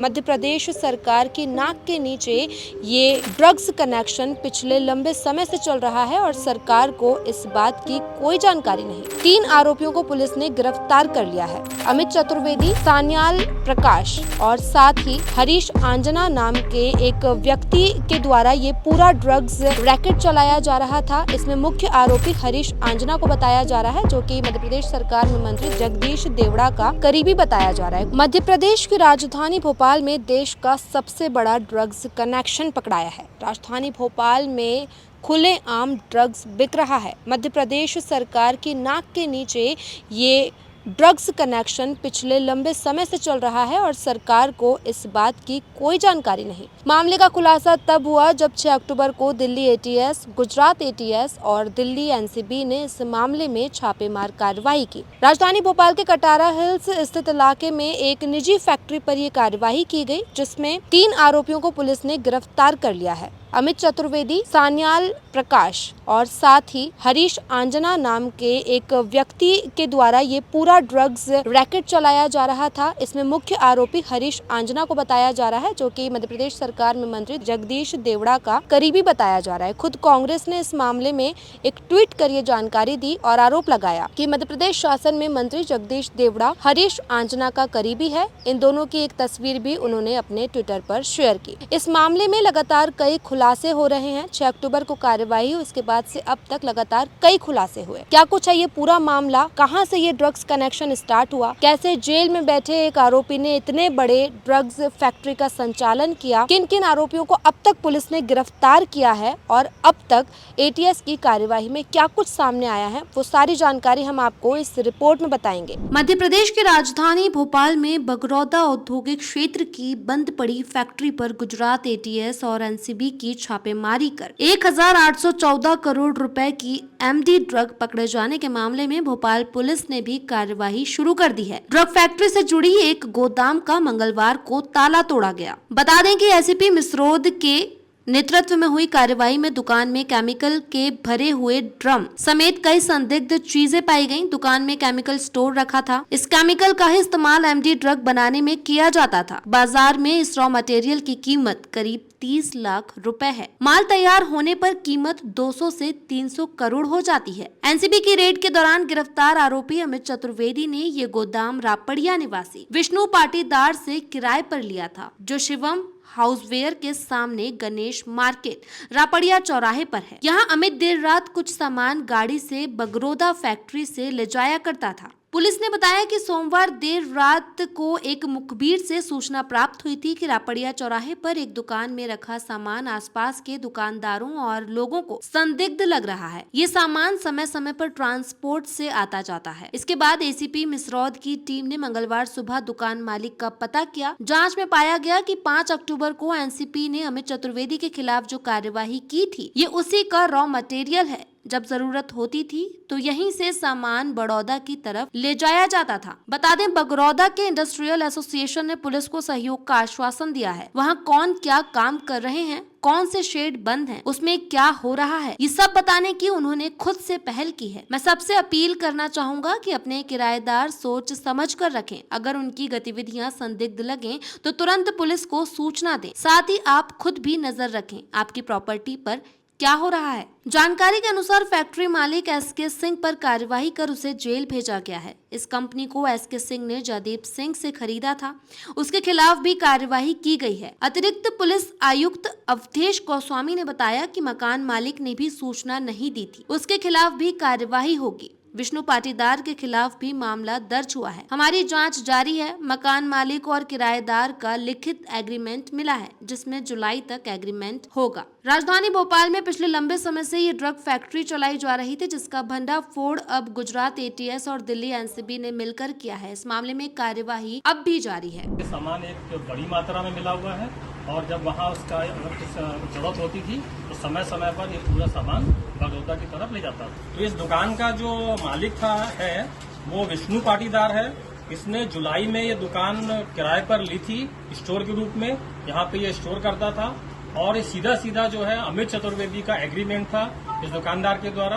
मध्य प्रदेश सरकार की नाक के नीचे ये ड्रग्स कनेक्शन पिछले लंबे समय से चल रहा है और सरकार को इस बात की कोई जानकारी नहीं। 3 आरोपियों को पुलिस ने गिरफ्तार कर लिया है। अमित चतुर्वेदी, सान्याल प्रकाश और साथ ही हरीश आंजना नाम के एक व्यक्ति के द्वारा ये पूरा ड्रग्स रैकेट चलाया जा रहा था। इसमें मुख्य आरोपी हरीश आंजना को बताया जा रहा है, जो कि मध्य प्रदेश सरकार में मंत्री जगदीश देवड़ा का करीबी बताया जा रहा है। मध्य प्रदेश की राजधानी भोपाल में देश का सबसे बड़ा ड्रग्स कनेक्शन पकड़ाया है। राजधानी भोपाल में खुलेआम ड्रग्स बिक रहा है। मध्य प्रदेश सरकार की नाक के नीचे ये ड्रग्स कनेक्शन पिछले लंबे समय से चल रहा है और सरकार को इस बात की कोई जानकारी नहीं। मामले का खुलासा तब हुआ जब 6 अक्टूबर को दिल्ली एटीएस, गुजरात एटीएस और दिल्ली एनसीबी ने इस मामले में छापेमार कार्रवाई की। राजधानी भोपाल के कटारा हिल्स स्थित इलाके में एक निजी फैक्ट्री पर यह कार्रवाई की गई, जिसमें 3 आरोपियों को पुलिस ने गिरफ्तार कर लिया है। अमित चतुर्वेदी, सान्याल प्रकाश और साथ ही हरीश आंजना नाम के एक व्यक्ति के द्वारा ये पूरा ड्रग्स रैकेट चलाया जा रहा था। इसमें मुख्य आरोपी हरीश आंजना को बताया जा रहा है, जो कि मध्य प्रदेश सरकार में मंत्री जगदीश देवड़ा का करीबी बताया जा रहा है। खुद कांग्रेस ने इस मामले में एक ट्वीट कर ये जानकारी दी और आरोप लगाया कि मध्य प्रदेश शासन में मंत्री जगदीश देवड़ा हरीश आंजना का करीबी है। इन दोनों की एक तस्वीर भी उन्होंने अपने ट्विटर पर शेयर की। इस मामले में लगातार कई खुलासे हो रहे हैं। 6 अक्टूबर को कार्यवाही हुई, उसके बाद से अब तक लगातार कई खुलासे हुए। क्या कुछ है ये पूरा मामला, कहां से ये ड्रग्स कनेक्शन स्टार्ट हुआ, कैसे जेल में बैठे एक आरोपी ने इतने बड़े ड्रग्स फैक्ट्री का संचालन किया, किन किन आरोपियों को अब तक पुलिस ने गिरफ्तार किया है और अब तक एटीएस की कार्यवाही में क्या कुछ सामने आया है, वो सारी जानकारी हम आपको इस रिपोर्ट में बताएंगे। मध्य प्रदेश की राजधानी भोपाल में बगरौदा औद्योगिक क्षेत्र की बंद पड़ी फैक्ट्री पर गुजरात एटीएस और एनसीबी की छापेमारी कर 1814 करोड़ रुपए की एमडी ड्रग पकड़े जाने के मामले में भोपाल पुलिस ने भी कार्यवाही शुरू कर दी है। ड्रग फैक्ट्री से जुड़ी एक गोदाम का मंगलवार को ताला तोड़ा गया। बता दें कि एसीपी मिसरोद के नेतृत्व में हुई कार्रवाई में दुकान में केमिकल के भरे हुए ड्रम समेत कई संदिग्ध चीजें पाई गईं। दुकान में केमिकल स्टोर रखा था। इस केमिकल का ही इस्तेमाल एमडी ड्रग बनाने में किया जाता था। बाजार में इस रॉ मटेरियल की कीमत करीब 30 लाख रुपए है। माल तैयार होने पर कीमत 200 से 300 करोड़ हो जाती है। एनसीबी की रेड के दौरान गिरफ्तार आरोपी अमित चतुर्वेदी ने ये गोदाम रापड़िया निवासी विष्णु पाटीदार से किराए पर लिया था, जो शिवम हाउसवेयर के सामने गणेश मार्केट रापड़िया चौराहे पर है। यहाँ अमित देर रात कुछ सामान गाड़ी से बगरौदा फैक्ट्री से ले जाया करता था। पुलिस ने बताया कि सोमवार देर रात को एक मुखबिर से सूचना प्राप्त हुई थी कि रापड़िया चौराहे पर एक दुकान में रखा सामान आसपास के दुकानदारों और लोगों को संदिग्ध लग रहा है। ये सामान समय समय पर ट्रांसपोर्ट से आता जाता है। इसके बाद एसीपी मिसरौद की टीम ने मंगलवार सुबह दुकान मालिक का पता किया। जांच में पाया गया कि 5 अक्टूबर को एनसीपी ने अमित चतुर्वेदी के खिलाफ जो कार्यवाही की थी, ये उसी का रॉ मटेरियल है। जब जरूरत होती थी तो यहीं से सामान बड़ौदा की तरफ ले जाया जाता था। बता दें, बगरौदा के इंडस्ट्रियल एसोसिएशन ने पुलिस को सहयोग का आश्वासन दिया है। वहां कौन क्या काम कर रहे हैं, कौन से शेड बंद हैं, उसमें क्या हो रहा है, ये सब बताने की उन्होंने खुद से पहल की है। मैं सबसे अपील करना चाहूंगा कि अपने किराएदार सोच समझ कर रखें। अगर उनकी गतिविधियां संदिग्ध लगें तो तुरंत पुलिस को सूचना दें। साथ ही आप खुद भी नजर रखें आपकी प्रॉपर्टी पर क्या हो रहा है। जानकारी के अनुसार फैक्ट्री मालिक एसके सिंह पर कार्यवाही कर उसे जेल भेजा गया है। इस कंपनी को एसके सिंह ने जयदीप सिंह से खरीदा था, उसके खिलाफ भी कार्यवाही की गई है। अतिरिक्त पुलिस आयुक्त अवधेश गोस्वामी ने बताया कि मकान मालिक ने भी सूचना नहीं दी थी, उसके खिलाफ भी कार्यवाही होगी। विष्णु पाटीदार के खिलाफ भी मामला दर्ज हुआ है। हमारी जांच जारी है। मकान मालिक और किराएदार का लिखित एग्रीमेंट मिला है, जिसमें जुलाई तक एग्रीमेंट होगा। राजधानी भोपाल में पिछले लंबे समय से ये ड्रग फैक्ट्री चलाई जा रही थी, जिसका भंडाफोड़ अब गुजरात एटीएस और दिल्ली एनसीबी ने मिलकर किया है। इस मामले में कार्यवाही अब भी जारी है। सामान एक बड़ी मात्रा में मिला हुआ है और जब वहाँ उसका अगर कुछ जरूरत होती थी तो समय समय पर ये पूरा सामान बगरौदा की तरफ ले जाता था। तो इस दुकान का जो मालिक है वो विष्णु पाटीदार है। इसने जुलाई में ये दुकान किराए पर ली थी स्टोर के रूप में। यहाँ पे ये स्टोर करता था और ये सीधा सीधा जो है अमित चतुर्वेदी का एग्रीमेंट था इस दुकानदार के द्वारा।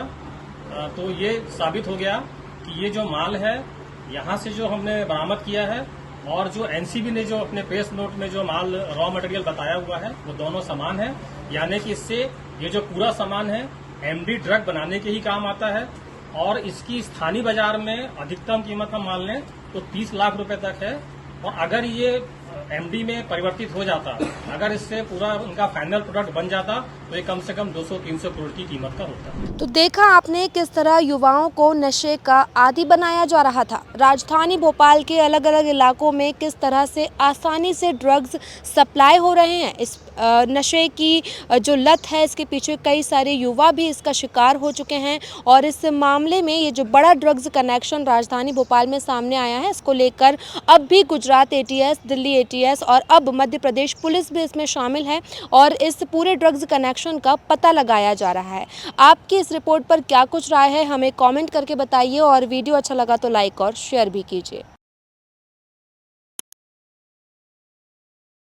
तो ये साबित हो गया कि ये जो माल है यहाँ से जो हमने बरामद किया है और जो एनसीबी ने जो अपने प्रेस नोट में जो माल रॉ मटेरियल बताया हुआ है वो दोनों समान है, यानी कि इससे ये जो पूरा सामान है एमडी ड्रग बनाने के ही काम आता है। और इसकी स्थानीय बाजार में अधिकतम कीमत हम मान लें तो 30 लाख रुपए तक है। और अगर ये एमडी में परिवर्तित हो जाता, अगर इससे पूरा उनका फाइनल प्रोडक्ट बन जाता तो ये कम से कम 200-300 करोड़ की कीमत का होता। तो देखा आपने किस तरह युवाओं को नशे का आदी बनाया जा रहा था। राजधानी भोपाल के अलग अलग इलाकों में किस तरह से आसानी से ड्रग्स सप्लाई हो रहे हैं। इस नशे की जो लत है इसके पीछे कई सारे युवा भी इसका शिकार हो चुके हैं। और इस मामले में ये जो बड़ा ड्रग्स कनेक्शन राजधानी भोपाल में सामने आया है, इसको लेकर अब भी गुजरात एटीएस, दिल्ली एटीएस और अब मध्य प्रदेश पुलिस भी इसमें शामिल है और इस पूरे ड्रग्स कनेक्शन का पता लगाया जा रहा है। आपकी इस रिपोर्ट पर क्या कुछ राय है, हमें कमेंट करके बताइए और वीडियो अच्छा लगा तो लाइक और शेयर भी कीजिए।